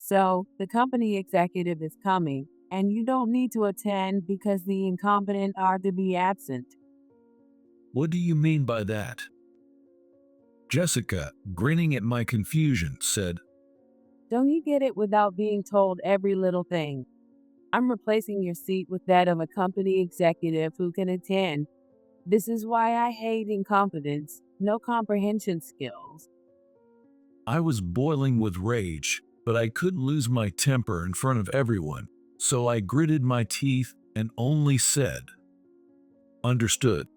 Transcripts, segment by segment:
So the company executive is coming, and you don't need to attend because the incompetent are to be absent. What do you mean by that? Jessica, grinning at my confusion, said, Don't you get it without being told every little thing? I'm replacing your seat with that of a company executive who can attend. This is why I hate incompetence, no comprehension skills. I was boiling with rage, but I couldn't lose my temper in front of everyone, so I gritted my teeth and only said, Understood.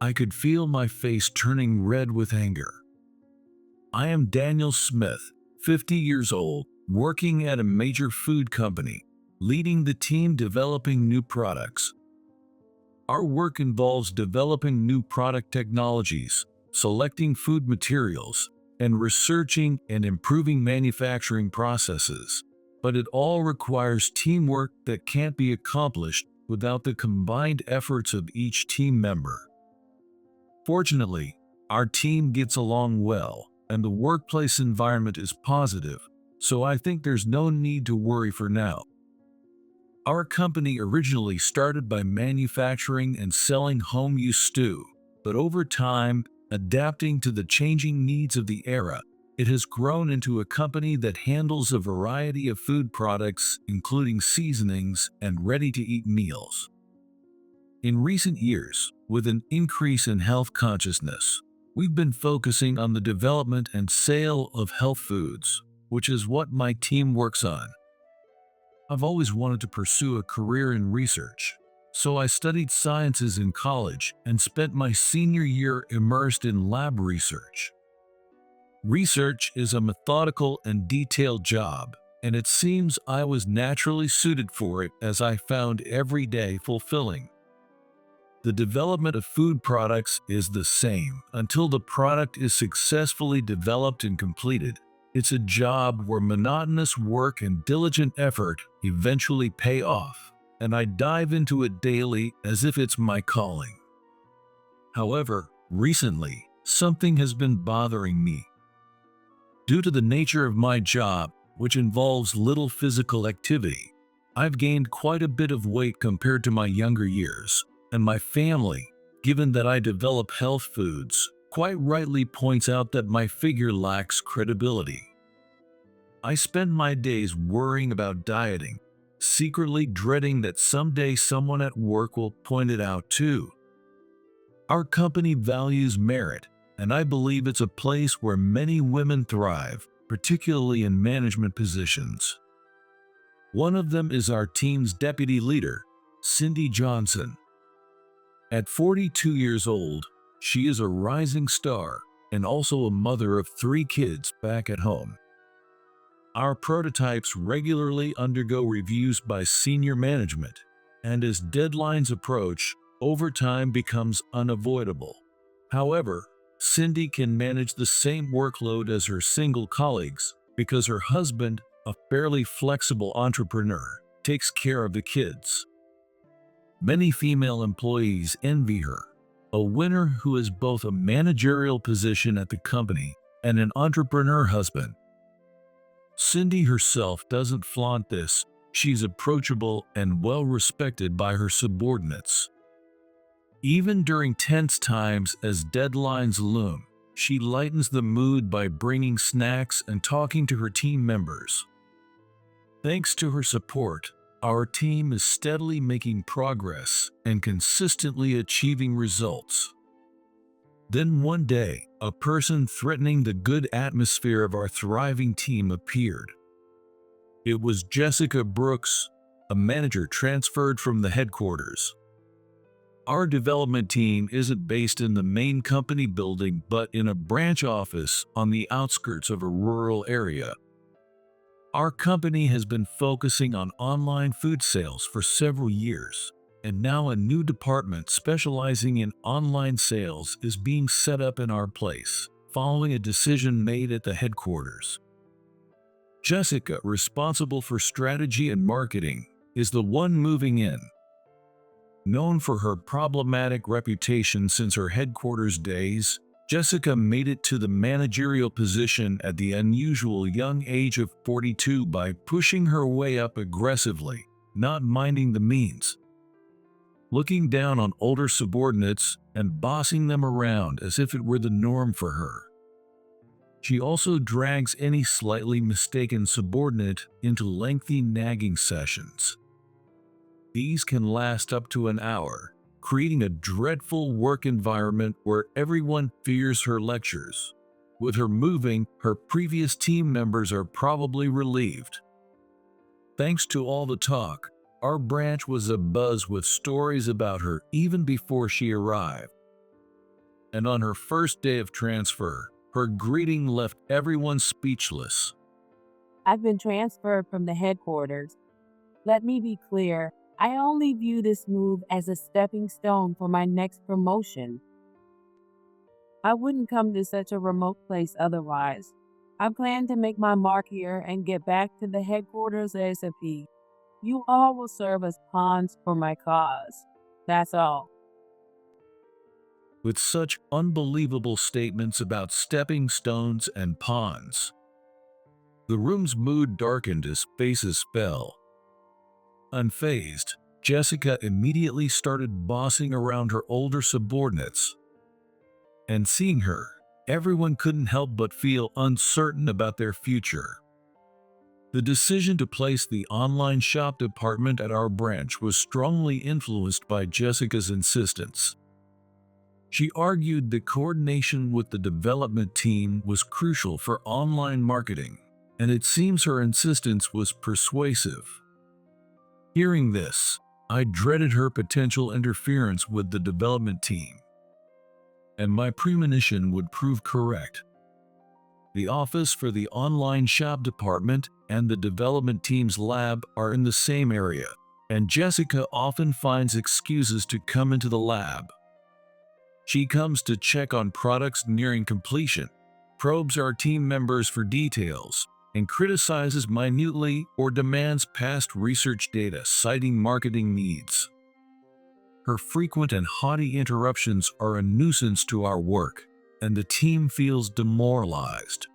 I could feel my face turning red with anger. I am Daniel Smith, 50 years old, working at a major food company, leading the team developing new products. Our work involves developing new product technologies, selecting food materials, and researching and improving manufacturing processes. But it all requires teamwork that can't be accomplished without the combined efforts of each team member. Fortunately, our team gets along well, and the workplace environment is positive, so I think there's no need to worry for now. Our company originally started by manufacturing and selling home-use stew, but over time, adapting to the changing needs of the era, it has grown into a company that handles a variety of food products, including seasonings and ready-to-eat meals. In recent years, with an increase in health consciousness, we've been focusing on the development and sale of health foods, which is what my team works on. I've always wanted to pursue a career in research, so I studied sciences in college and spent my senior year immersed in lab research. Research is a methodical and detailed job, and it seems I was naturally suited for it as I found every day fulfilling. The development of food products is the same until the product is successfully developed and completed. It's a job where monotonous work and diligent effort eventually pay off, and I dive into it daily as if it's my calling. However, recently, something has been bothering me. Due to the nature of my job, which involves little physical activity, I've gained quite a bit of weight compared to my younger years, and my family, given that I develop health foods, quite rightly points out that my figure lacks credibility. I spend my days worrying about dieting, secretly dreading that someday someone at work will point it out too. Our company values merit, and I believe it's a place where many women thrive, particularly in management positions. One of them is our team's deputy leader, Cindy Johnson. At 42 years old, she is a rising star and also a mother of 3 kids back at home. Our prototypes regularly undergo reviews by senior management, and as deadlines approach, overtime becomes unavoidable. However, Cindy can manage the same workload as her single colleagues because her husband, a fairly flexible entrepreneur, takes care of the kids. Many female employees envy her, a winner who has both a managerial position at the company and an entrepreneur husband. Cindy herself doesn't flaunt this. She's approachable and well respected by her subordinates. Even during tense times as deadlines loom, she lightens the mood by bringing snacks and talking to her team members. Thanks to her support, our team is steadily making progress and consistently achieving results. Then one day, a person threatening the good atmosphere of our thriving team appeared. It was Jessica Brooks, a manager transferred from the headquarters. Our development team isn't based in the main company building but in a branch office on the outskirts of a rural area. Our company has been focusing on online food sales for several years, and now a new department specializing in online sales is being set up in our place, following a decision made at the headquarters. Jessica, responsible for strategy and marketing, is the one moving in. Known for her problematic reputation since her headquarters days, Jessica made it to the managerial position at the unusual young age of 42 by pushing her way up aggressively, not minding the means, looking down on older subordinates and bossing them around as if it were the norm for her. She also drags any slightly mistaken subordinate into lengthy nagging sessions. These can last up to an hour, creating a dreadful work environment where everyone fears her lectures. With her moving, her previous team members are probably relieved. Thanks to all the talk, our branch was abuzz with stories about her even before she arrived. And on her first day of transfer, her greeting left everyone speechless. I've been transferred from the headquarters. Let me be clear, I only view this move as a stepping stone for my next promotion. I wouldn't come to such a remote place otherwise. I plan to make my mark here and get back to the headquarters ASAP. You all will serve as pawns for my cause. That's all. With such unbelievable statements about stepping stones and pawns, the room's mood darkened as faces fell. Unfazed, Jessica immediately started bossing around her older subordinates. And seeing her, everyone couldn't help but feel uncertain about their future. The decision to place the online shop department at our branch was strongly influenced by Jessica's insistence. She argued that coordination with the development team was crucial for online marketing, and it seems her insistence was persuasive. Hearing this, I dreaded her potential interference with the development team. And my premonition would prove correct. The office for the online shop department and the development team's lab are in the same area, and Jessica often finds excuses to come into the lab. She comes to check on products nearing completion, probes our team members for details, and criticizes minutely or demands past research data citing marketing needs. Her frequent and haughty interruptions are a nuisance to our work, and the team feels demoralized.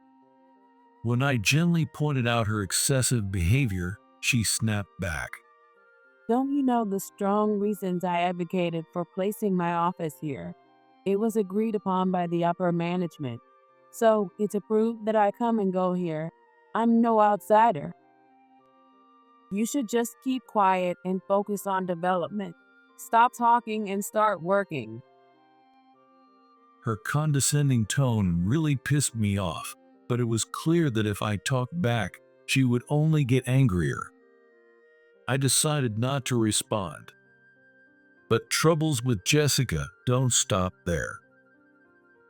When I gently pointed out her excessive behavior, she snapped back. Don't you know the strong reasons I advocated for placing my office here? It was agreed upon by the upper management. So it's approved that I come and go here. I'm no outsider. You should just keep quiet and focus on development. Stop talking and start working. Her condescending tone really pissed me off, but it was clear that if I talked back, she would only get angrier. I decided not to respond. But troubles with Jessica don't stop there.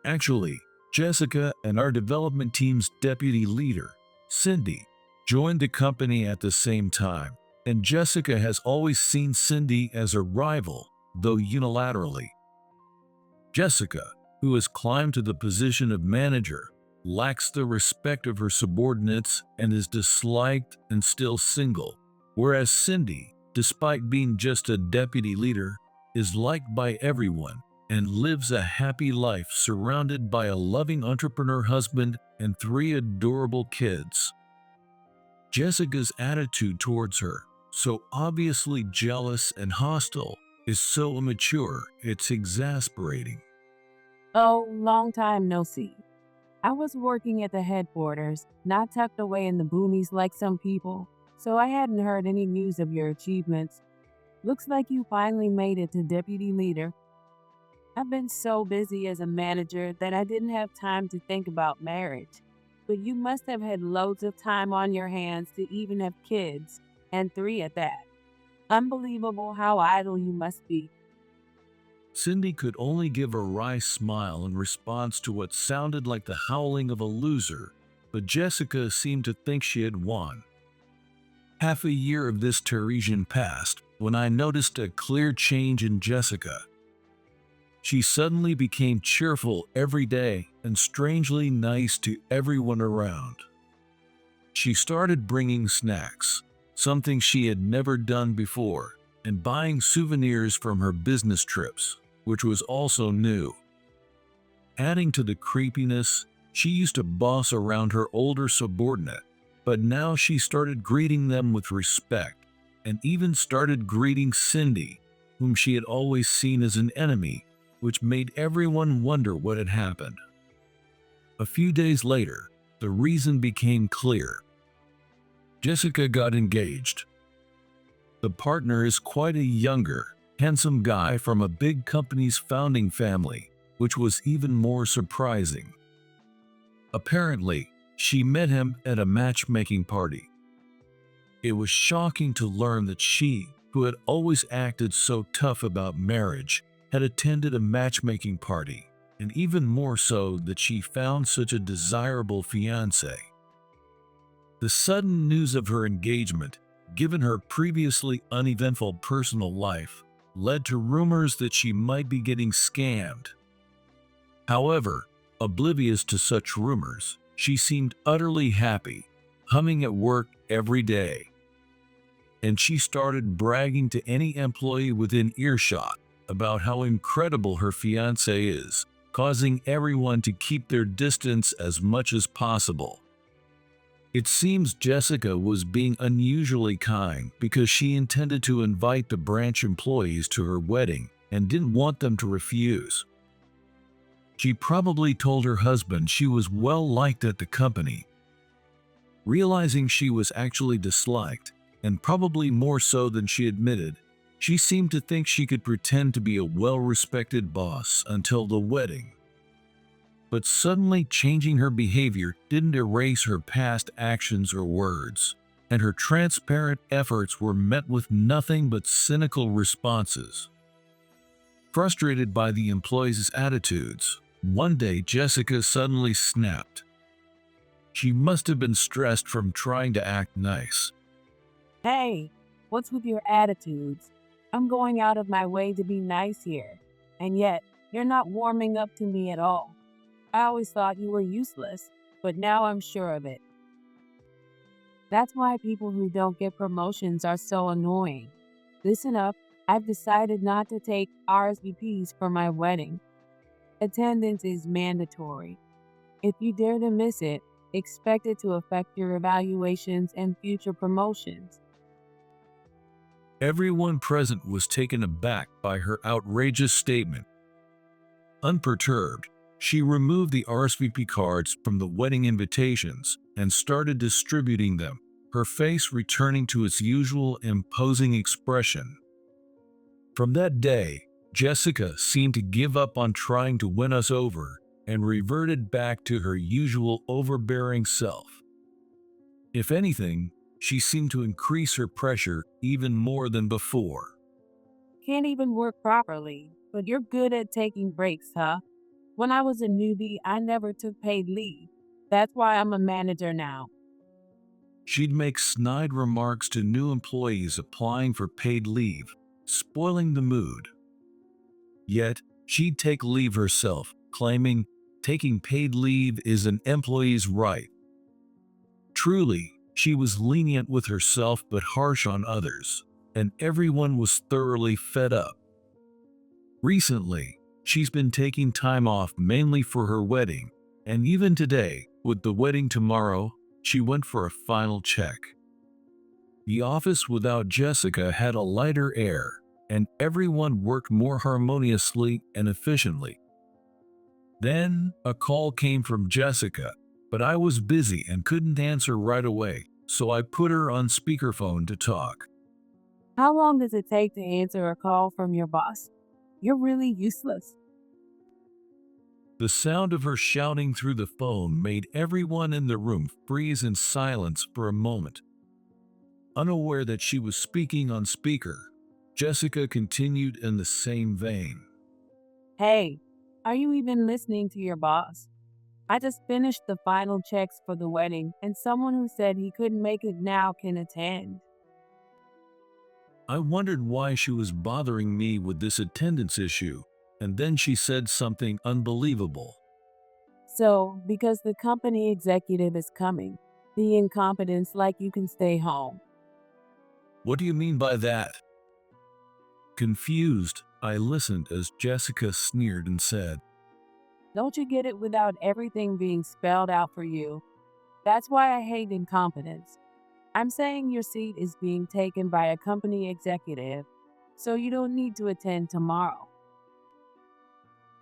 Actually, Jessica and our development team's deputy leader, Cindy, joined the company at the same time, and Jessica has always seen Cindy as a rival, though unilaterally. Jessica, who has climbed to the position of manager, lacks the respect of her subordinates and is disliked and still single, whereas Cindy, despite being just a deputy leader, is liked by everyone and lives a happy life surrounded by a loving entrepreneur husband and 3 adorable kids. Jessica's attitude towards her, so obviously jealous and hostile, is so immature it's exasperating. Oh, long time no see. I was working at the headquarters, not tucked away in the boonies like some people, so I hadn't heard any news of your achievements. Looks like you finally made it to deputy leader. I've been so busy as a manager that I didn't have time to think about marriage. But you must have had loads of time on your hands to even have kids, and 3 at that. Unbelievable how idle you must be. Cindy could only give a wry smile in response to what sounded like the howling of a loser, but Jessica seemed to think she had won. Half a year of this Teresian passed when I noticed a clear change in Jessica. She suddenly became cheerful every day and strangely nice to everyone around. She started bringing snacks, something she had never done before, and buying souvenirs from her business trips, which was also new. Adding to the creepiness, she used to boss around her older subordinate, but now she started greeting them with respect and even started greeting Cindy, whom she had always seen as an enemy, which made everyone wonder what had happened. A few days later, the reason became clear. Jessica got engaged. The partner is quite a younger, handsome guy from a big company's founding family, which was even more surprising. Apparently, she met him at a matchmaking party. It was shocking to learn that she, who had always acted so tough about marriage, had attended a matchmaking party, and even more so that she found such a desirable fiancé. The sudden news of her engagement, given her previously uneventful personal life, led to rumors that she might be getting scammed. However, oblivious to such rumors, she seemed utterly happy, humming at work every day. And she started bragging to any employee within earshot about how incredible her fiancé is, causing everyone to keep their distance as much as possible. It seems Jessica was being unusually kind because she intended to invite the branch employees to her wedding and didn't want them to refuse. She probably told her husband she was well liked at the company. Realizing she was actually disliked, and probably more so than she admitted, she seemed to think she could pretend to be a well-respected boss until the wedding. But suddenly changing her behavior didn't erase her past actions or words, and her transparent efforts were met with nothing but cynical responses. Frustrated by the employees' attitudes, one day Jessica suddenly snapped. She must have been stressed from trying to act nice. Hey, what's with your attitudes? I'm going out of my way to be nice here, and yet you're not warming up to me at all. I always thought you were useless, but now I'm sure of it. That's why people who don't get promotions are so annoying. Listen up, I've decided not to take RSVPs for my wedding. Attendance is mandatory. If you dare to miss it, expect it to affect your evaluations and future promotions. Everyone present was taken aback by her outrageous statement. Unperturbed, she removed the RSVP cards from the wedding invitations and started distributing them, her face returning to its usual imposing expression. From that day, Jessica seemed to give up on trying to win us over and reverted back to her usual overbearing self. If anything, she seemed to increase her pressure even more than before. Can't even work properly, but you're good at taking breaks, huh? When I was a newbie, I never took paid leave. That's why I'm a manager now. She'd make snide remarks to new employees applying for paid leave, spoiling the mood. Yet, she'd take leave herself, claiming taking paid leave is an employee's right. Truly, she was lenient with herself but harsh on others, and everyone was thoroughly fed up. Recently, she's been taking time off mainly for her wedding, and even today, with the wedding tomorrow, she went for a final check. The office without Jessica had a lighter air, and everyone worked more harmoniously and efficiently. Then, a call came from Jessica, but I was busy and couldn't answer right away, so I put her on speakerphone to talk. How long does it take to answer a call from your boss? You're really useless. The sound of her shouting through the phone made everyone in the room freeze in silence for a moment. Unaware that she was speaking on speaker, Jessica continued in the same vein. Hey, are you even listening to your boss? I just finished the final checks for the wedding, and someone who said he couldn't make it now can attend. I wondered why she was bothering me with this attendance issue, and then she said something unbelievable. So, because the company executive is coming, the incompetence like you can stay home. What do you mean by that? Confused, I listened as Jessica sneered and said, Don't you get it without everything being spelled out for you? That's why I hate incompetence. I'm saying your seat is being taken by a company executive, so you don't need to attend tomorrow.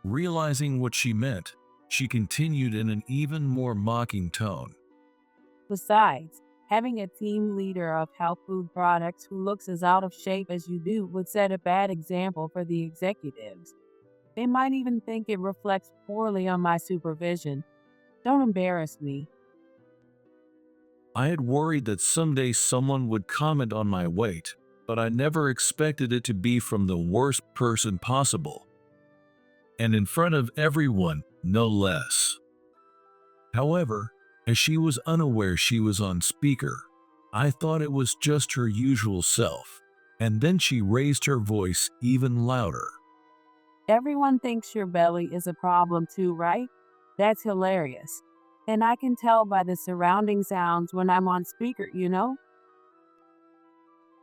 Realizing what she meant, she continued in an even more mocking tone. Besides, having a team leader of health food products who looks as out of shape as you do would set a bad example for the executives. They might even think it reflects poorly on my supervision. Don't embarrass me. I had worried that someday someone would comment on my weight, but I never expected it to be from the worst person possible, and in front of everyone, no less. However, as she was unaware she was on speaker, I thought it was just her usual self, and then she raised her voice even louder. Everyone thinks your belly is a problem too, right? That's hilarious. And I can tell by the surrounding sounds when I'm on speaker.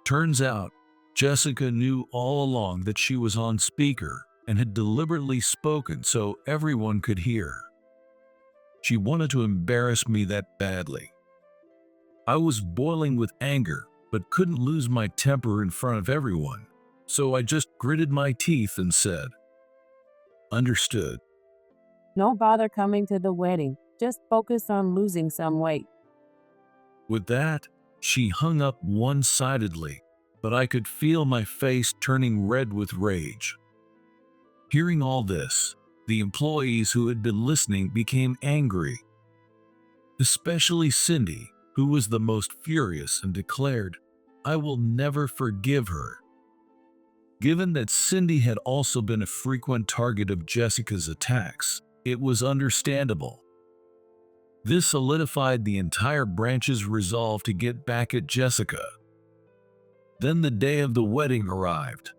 Turns out, Jessica knew all along that she was on speaker and had deliberately spoken so everyone could hear. She wanted to embarrass me that badly. I was boiling with anger, but couldn't lose my temper in front of everyone, so I just gritted my teeth and said, "Understood." Don't bother coming to the wedding. Just focus on losing some weight. With that, she hung up one-sidedly, but I could feel my face turning red with rage. Hearing all this, the employees who had been listening became angry, especially Cindy, who was the most furious and declared, "I will never forgive her." Given that Cindy had also been a frequent target of Jessica's attacks, it was understandable. This solidified the entire branch's resolve to get back at Jessica. Then the day of the wedding arrived.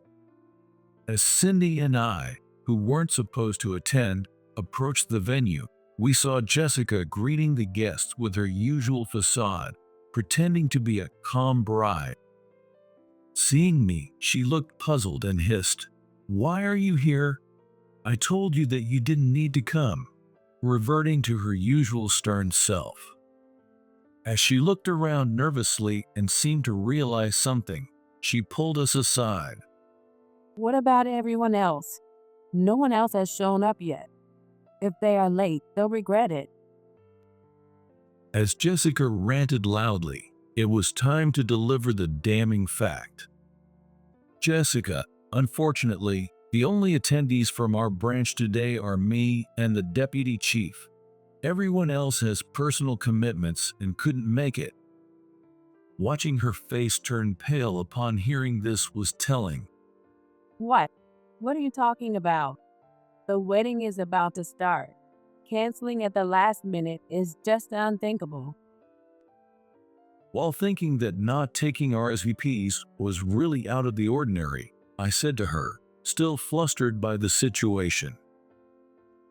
As Cindy and I, who weren't supposed to attend, approached the venue, we saw Jessica greeting the guests with her usual facade, pretending to be a calm bride. Seeing me, she looked puzzled and hissed, "Why are you here? I told you that you didn't need to come," reverting to her usual stern self. As she looked around nervously and seemed to realize something, she pulled us aside. What about everyone else? No one else has shown up yet. If they are late, they'll regret it. As Jessica ranted loudly, it was time to deliver the damning fact. "Jessica, unfortunately, the only attendees from our branch today are me and the deputy chief. Everyone else has personal commitments and couldn't make it." Watching her face turn pale upon hearing this was telling. What? What are you talking about? The wedding is about to start. Canceling at the last minute is just unthinkable. While thinking that not taking RSVPs was really out of the ordinary, I said to her, still flustered by the situation,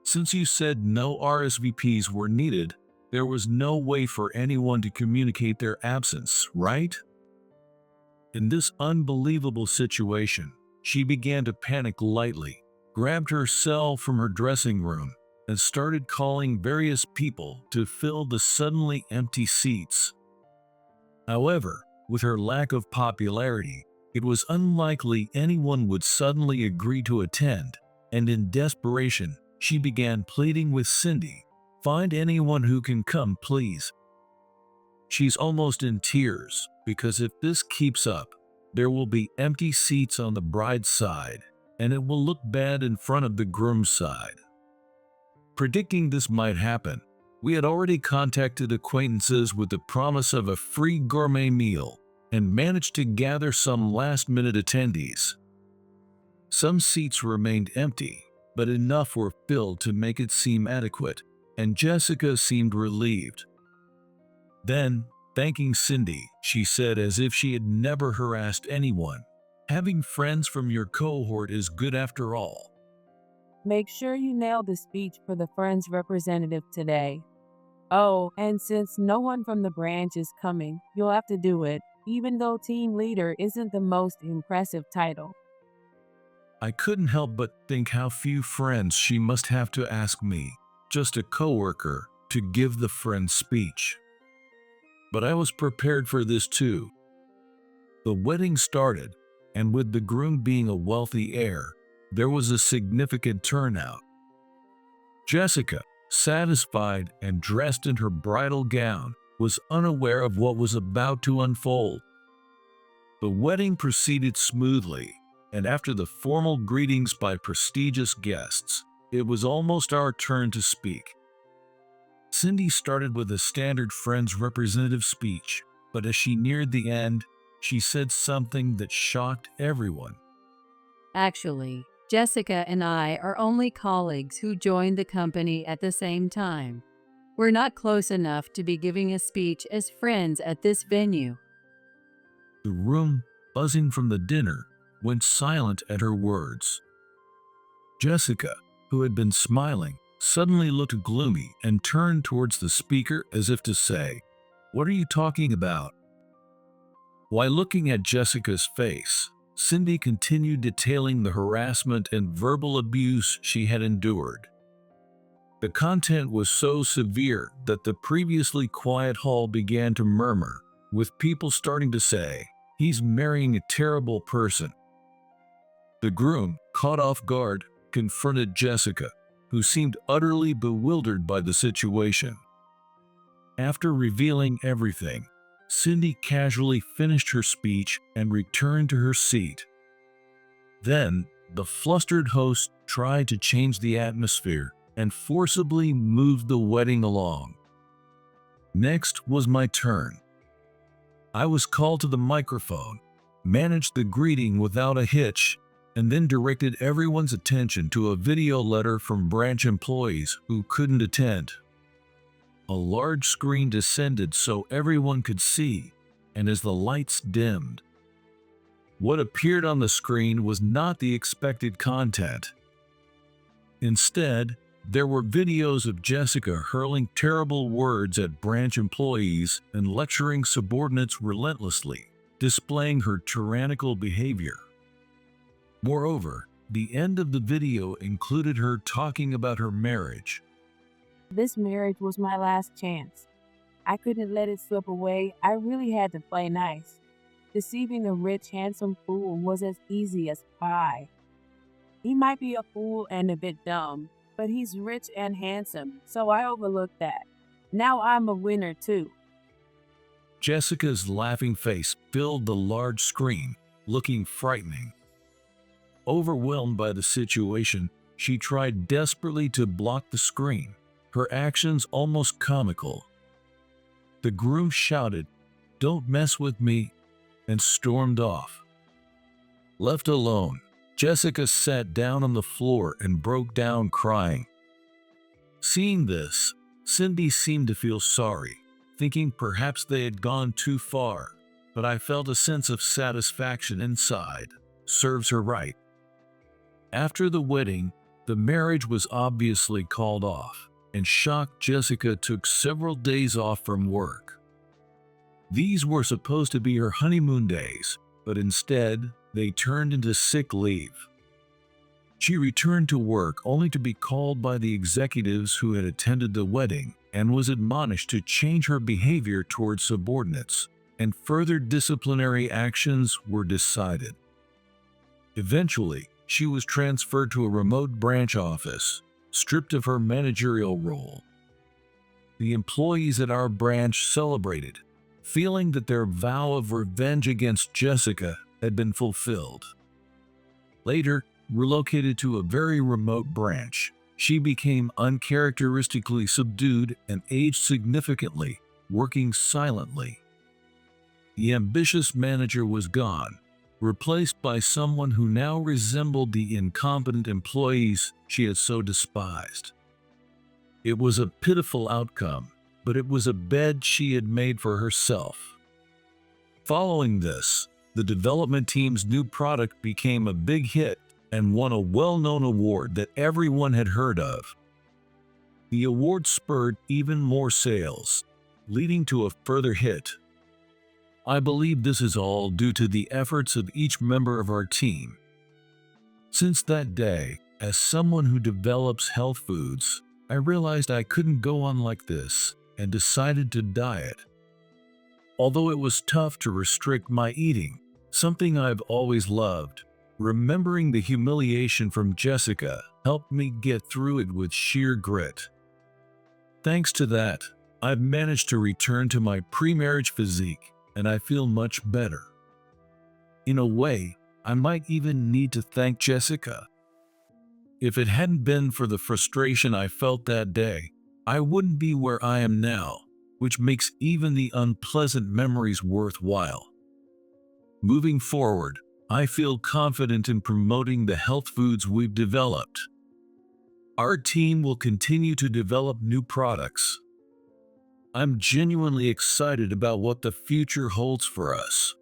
"Since you said no RSVPs were needed, there was no way for anyone to communicate their absence, right?" In this unbelievable situation, she began to panic lightly, grabbed her cell from her dressing room, and started calling various people to fill the suddenly empty seats. However, with her lack of popularity, it was unlikely anyone would suddenly agree to attend, and in desperation, she began pleading with Cindy, "Find anyone who can come, please." She's almost in tears because if this keeps up, there will be empty seats on the bride's side, and it will look bad in front of the groom's side. Predicting this might happen, we had already contacted acquaintances with the promise of a free gourmet meal and managed to gather some last-minute attendees. Some seats remained empty, but enough were filled to make it seem adequate, and Jessica seemed relieved. Then, thanking Cindy, she said as if she had never harassed anyone, "Having friends from your cohort is good after all." Make sure you nail the speech for the Friends representative today. Oh, and since no one from the branch is coming, you'll have to do it, even though team leader isn't the most impressive title. I couldn't help but think how few friends she must have to ask me, just a coworker, to give the friend speech. But I was prepared for this too. The wedding started, and with the groom being a wealthy heir, there was a significant turnout. Jessica, satisfied and dressed in her bridal gown, was unaware of what was about to unfold. The wedding proceeded smoothly, and after the formal greetings by prestigious guests, it was almost our turn to speak. Cindy started with a standard Friends representative speech, but as she neared the end, she said something that shocked everyone. Actually, Jessica and I are only colleagues who joined the company at the same time. We're not close enough to be giving a speech as friends at this venue. The room, buzzing from the dinner, went silent at her words. Jessica, who had been smiling, suddenly looked gloomy and turned towards the speaker as if to say, "What are you talking about?" While looking at Jessica's face, Cindy continued detailing the harassment and verbal abuse she had endured. The content was so severe that the previously quiet hall began to murmur, with people starting to say, "He's marrying a terrible person." The groom, caught off guard, confronted Jessica, who seemed utterly bewildered by the situation. After revealing everything, Cindy casually finished her speech and returned to her seat. Then, the flustered host tried to change the atmosphere and forcibly moved the wedding along. Next was my turn. I was called to the microphone, managed the greeting without a hitch, and then directed everyone's attention to a video letter from branch employees who couldn't attend. A large screen descended so everyone could see, and as the lights dimmed, what appeared on the screen was not the expected content. Instead, there were videos of Jessica hurling terrible words at branch employees and lecturing subordinates relentlessly, displaying her tyrannical behavior. Moreover, the end of the video included her talking about her marriage. This marriage was my last chance. I couldn't let it slip away. I really had to play nice. Deceiving a rich, handsome fool was as easy as pie. He might be a fool and a bit dumb, but he's rich and handsome, so I overlooked that. Now I'm a winner too. Jessica's laughing face filled the large screen, looking frightening. Overwhelmed by the situation, she tried desperately to block the screen, her actions almost comical. The groom shouted, "Don't mess with me," and stormed off. Left alone, Jessica sat down on the floor and broke down crying. Seeing this, Cindy seemed to feel sorry, thinking perhaps they had gone too far, but I felt a sense of satisfaction inside. Serves her right. After the wedding, the marriage was obviously called off, and shocked Jessica took several days off from work. These were supposed to be her honeymoon days, but instead, they turned into sick leave. She returned to work only to be called by the executives who had attended the wedding and was admonished to change her behavior towards subordinates, and further disciplinary actions were decided. Eventually, she was transferred to a remote branch office, stripped of her managerial role. The employees at our branch celebrated, feeling that their vow of revenge against Jessica had been fulfilled. Later, relocated to a very remote branch, she became uncharacteristically subdued and aged significantly, working silently. The ambitious manager was gone, replaced by someone who now resembled the incompetent employees she had so despised. It was a pitiful outcome, but it was a bed she had made for herself. Following this, the development team's new product became a big hit and won a well-known award that everyone had heard of. The award spurred even more sales, leading to a further hit. I believe this is all due to the efforts of each member of our team. Since that day, as someone who develops health foods, I realized I couldn't go on like this and decided to diet. Although it was tough to restrict my eating, something I've always loved, remembering the humiliation from Jessica helped me get through it with sheer grit. Thanks to that, I've managed to return to my pre-marriage physique and I feel much better. In a way, I might even need to thank Jessica. If it hadn't been for the frustration I felt that day, I wouldn't be where I am now, which makes even the unpleasant memories worthwhile. Moving forward, I feel confident in promoting the health foods we've developed. Our team will continue to develop new products. I'm genuinely excited about what the future holds for us.